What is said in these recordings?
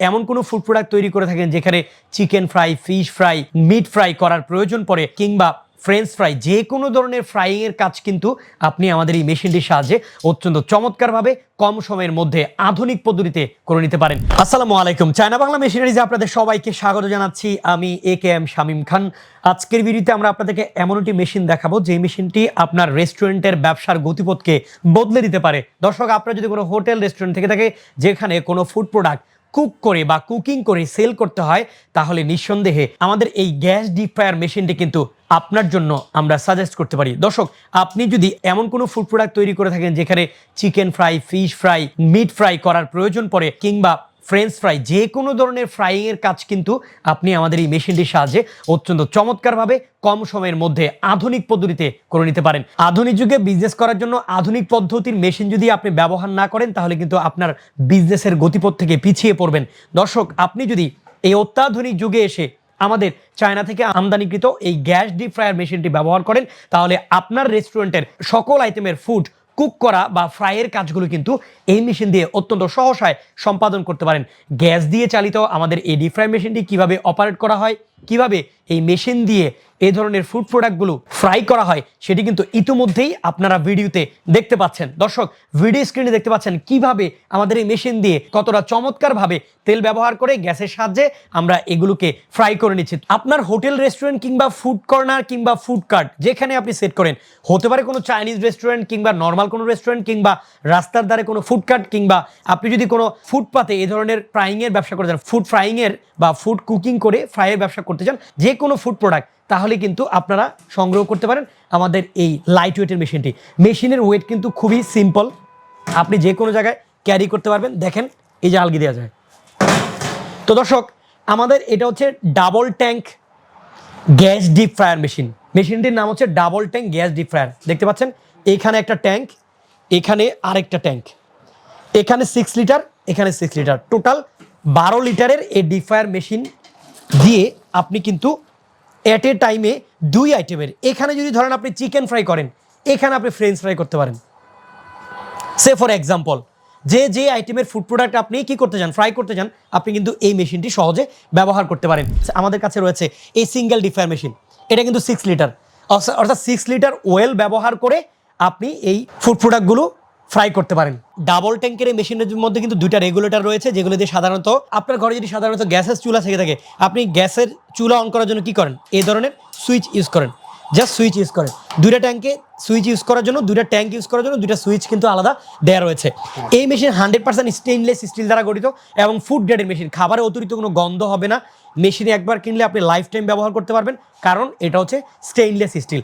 এমন কোনো food product তৈরি করে থাকেন যেখানে chicken fry, fish fry, meat fry করার প্রয়োজন পড়ে কিংবা ফ্রেঞ্চ ফ্রাই, যে কোনো ধরনের ফ্রাইং এর কাজ কিন্তু আপনি আমাদের এই মেশিনটির সাহায্যে অত্যন্ত চমৎকারভাবে কম সময়ের মধ্যে আধুনিক পদ্ধতিতে করে নিতে পারেন। আসসালামু আলাইকুম, চায়না বাংলা মেশিনারিজে আপনাদের সবাইকে স্বাগত জানাচ্ছি। আমি AKM শামীম খান। আজকের ভিডিওতে আমরা আপনাদেরকে এমন একটি মেশিন দেখাবো যে মেশিনটি আপনার রেস্টুরেন্টের ব্যবসার গতিপথকে বদলে দিতে পারে। দর্শক, আপনারা যদি কোনো হোটেল রেস্টুরেন্ট থেকে থাকে যেখানে কোনো ফুড প্রোডাক্ট কুক করে বা কুকিং করে সেল করতে হয়, তাহলে নিঃসন্দেহে আমাদের এই গ্যাস ডিপ ফ্রায়ার মেশিনটি কিন্তু আপনার জন্য আমরা সাজেস্ট করতে পারি। দর্শক, আপনি যদি এমন কোনো ফুড প্রোডাক্ট তৈরি করে থাকেন যেখানে chicken fry, fish fry, meat fry করার প্রয়োজন পড়ে কিংবা ফ্রেঞ্চ ফ্রাই, যে কোনো ধরনের ফ্রাইং এর কাজ কিন্তু আপনি আমাদের এই মেশিনটির সাহায্যে অত্যন্ত চমৎকারভাবে কম সময়ের মধ্যে আধুনিক পদ্ধতিতে করে নিতে পারেন। আধুনিক যুগে বিজনেস করার জন্য আধুনিক পদ্ধতির মেশিন যদি আপনি ব্যবহার না করেন, তাহলে কিন্তু আপনার বিজনেসের গতিপথ থেকে পিছিয়ে পড়বেন। দর্শক, আপনি যদি এই অত্যাধুনিক যুগে এসে আমাদের চায়না থেকে আমদানিকৃত এই গ্যাস ডিপ ফ্রায়ার মেশিনটি ব্যবহার করেন, তাহলে আপনার রেস্টুরেন্টের সকল আইটেমের ফুড কুক করা বা ফ্রাইয়ের কাজগুলো কিন্তু এই মেশিন দিয়ে অত্যন্ত সহসায় সম্পাদন করতে পারেন। গ্যাস দিয়ে চালিত আমাদের এই ডিপ ফ্রাই মেশিনটি কিভাবে অপারেট করা হয়, কিভাবে এই মেশিন দিয়ে এই ধরনের ফুড প্রোডাক্টগুলো ফ্রাই করা হয়, সেটি কিন্তু ইতিমধ্যেই আপনারা ভিডিওতে দেখতে পাচ্ছেন। দর্শক, ভিডিও স্ক্রিনে দেখতে পাচ্ছেন কিভাবে আমাদের এই মেশিন দিয়ে কতটা চমৎকারভাবে তেল ব্যবহার করে গ্যাসের সাহায্যে আমরা এগুলোকে ফ্রাই করে নিচ্ছি। আপনার হোটেল রেস্টুরেন্ট কিংবা ফুড কর্নার কিংবা ফুড কার্ট যেখানে আপনি সেট করেন, হতে পারে কোনো চাইনিজ রেস্টুরেন্ট কিংবা নর্মাল কোনো রেস্টুরেন্ট কিংবা রাস্তার ধারে কোনো ফুড কার্ট কিংবা আপনি যদি কোনো ফুটপাতে এই ধরনের ফ্রাইংয়ের ব্যবসা করতে চান, ফুড ফ্রাইংয়ের বা ফুড কুকিং করে ফ্রাইয়ের ব্যবসা করতে চান, যে কোনো ফুড প্রোডাক্ট, তাহলে কিন্তু আপনারা সংগ্রহ করতে পারেন আমাদের এই লাইট ওয়েটের মেশিনটি। মেশিনের ওয়েট কিন্তু খুবই সিম্পল, আপনি যে কোনো জায়গায় ক্যারি করতে পারবেন। দেখেন, এই যে আলগি দেওয়া যায়। তো দর্শক, আমাদের এটা হচ্ছে double tank gas deep fryer machine. মেশিনটির নাম হচ্ছে double tank gas deep fryer. দেখতে পাচ্ছেন এখানে একটা ট্যাঙ্ক, এখানে আরেকটা ট্যাঙ্ক, এখানে 6 লিটার, এখানে 6 লিটার, টোটাল 12 লিটারের এই ডিপ ফ্রায়ার মেশিন দিয়ে আপনি কিন্তু এট এ টাইমে 2 আইটেমের, এখানে যদি ধরেন আপনি চিকেন ফ্রাই করেন, এখানে আপনি ফ্রেঞ্চ ফ্রাই করতে পারেন। সে ফর এক্সাম্পল, যে আইটেমের ফুড প্রোডাক্ট আপনি কি করতে চান, ফ্রাই করতে চান, আপনি কিন্তু এই মেশিনটি সহজে ব্যবহার করতে পারেন। আমাদের কাছে রয়েছে এই সিঙ্গেল ডিপ ফ্রায়ার মেশিন, এটা কিন্তু 6 লিটার, অর্থাৎ 6 লিটার ওয়েল ব্যবহার করে আপনি এই ফুড প্রোডাক্টগুলো ফ্রাই করতে পারেন। ডাবল ট্যাঙ্কের এই মেশিনের মধ্যে কিন্তু 2টা রেগুলেটর রয়েছে, যেগুলো দিয়ে সাধারণত আপনার ঘরে যদি সাধারণত গ্যাসের চুলা থেকে থাকে, আপনি গ্যাসের চুলা অন করার জন্য কি করেন, এই ধরনের সুইচ ইউজ করেন, জাস্ট সুইচ ইউজ করেন। 2টা ট্যাঙ্কে সুইচ ইউজ করার জন্য, 2টা ট্যাঙ্ক ইউজ করার জন্য 2টা সুইচ কিন্তু আলাদা দেওয়া রয়েছে। এই মেশিন 100% স্টেইনলেস স্টিল দ্বারা গঠিত এবং ফুড গ্রেডের মেশিন। খাবারে অতিরিক্ত কোনো গন্ধ হবে না। মেশিনে একবার কিনলে আপনি লাইফ টাইম ব্যবহার করতে পারবেন, কারণ এটা হচ্ছে স্টেইনলেস স্টিল।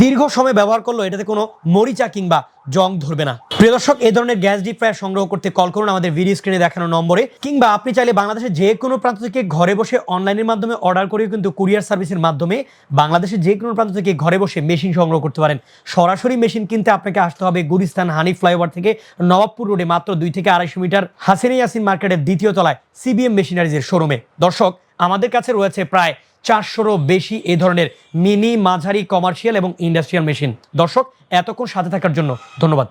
দীর্ঘ সময় ব্যবহার করলেও এটাতে কোনো মরিচা কিংবা জং ধরবে না। প্রিয় দর্শক, এই ধরনের গ্যাস ডিপ ফ্রায়ার সংগ্রহ করতে কল করুন আমাদের ভিডিও স্ক্রিনে দেখানো নম্বরে, কিংবা আপনি চাইলে বাংলাদেশের যে কোনো প্রান্ত থেকে ঘরে বসে অনলাইনের মাধ্যমে অর্ডার করেও কিন্তু কুরিয়ার সার্ভিসের মাধ্যমে বাংলাদেশের যে কোনো প্রান্ত থেকে ঘরে বসে মেশিন সংগ্রহ করতে পারেন। সরাসরি মেশিন কিনতে আপনাকে আসতে হবে গুলিস্তান হানিফ ফ্লাইওভার থেকে নবাবপুর রোডে মাত্র 2 থেকে 250 মিটার হাসিনে ইয়াসিন মার্কেটের 2য় তলায় CBM মেশিনারিজের শোরুমে। দর্শক, আমাদের কাছে রয়েছে প্রায় 400রও বেশি এই ধরনের মিনি, মাঝারি, কমার্শিয়াল এবং ইন্ডাস্ট্রিয়াল মেশিন। দর্শক, এতক্ষণ সাথে থাকার জন্য ধন্যবাদ।